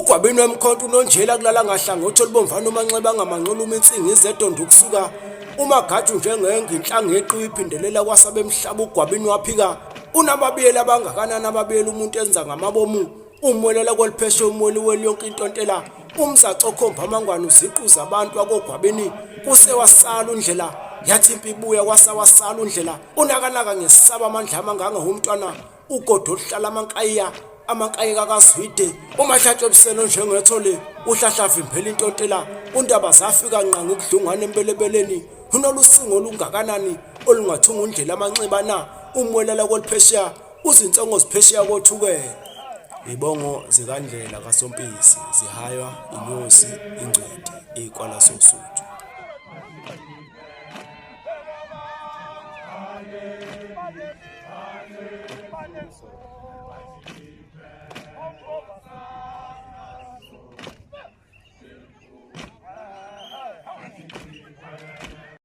ugwabini wemkhonto unonjela kulala ngahlangothi olubomvana umanxeba angamanxula uminsingi izedondo ukusuka umagaju njengenga inhlanga yequ iphindelela kwasabe emhlaba ugwabini waphika unababiyeli abangakanani ababiyeli umuntu enza ngamabomu umwelela kwelipheshe umweli weli yonke intontela umzaco khomba amangwane uziqu zabantu akogwabini kusewasala undlela yathi impi ibuya kwasawasala undlela unakanaka ngesaba amandla amanganga umntwana ugodo oluhlala amankayi kakazwide umahlatshwe ebuseno njengethole uhlahlafa imphela intontela undaba zafika nqa ngokudlungana empelebeleni unolusingo olungakanani olungathunga undlela amanxiba na umwelela kweliphesheya uzinsongo ziphesheya kothukela ibongo zikandlela kaSompisi zihaywa inyosi ingcweti eyikwala sosuthu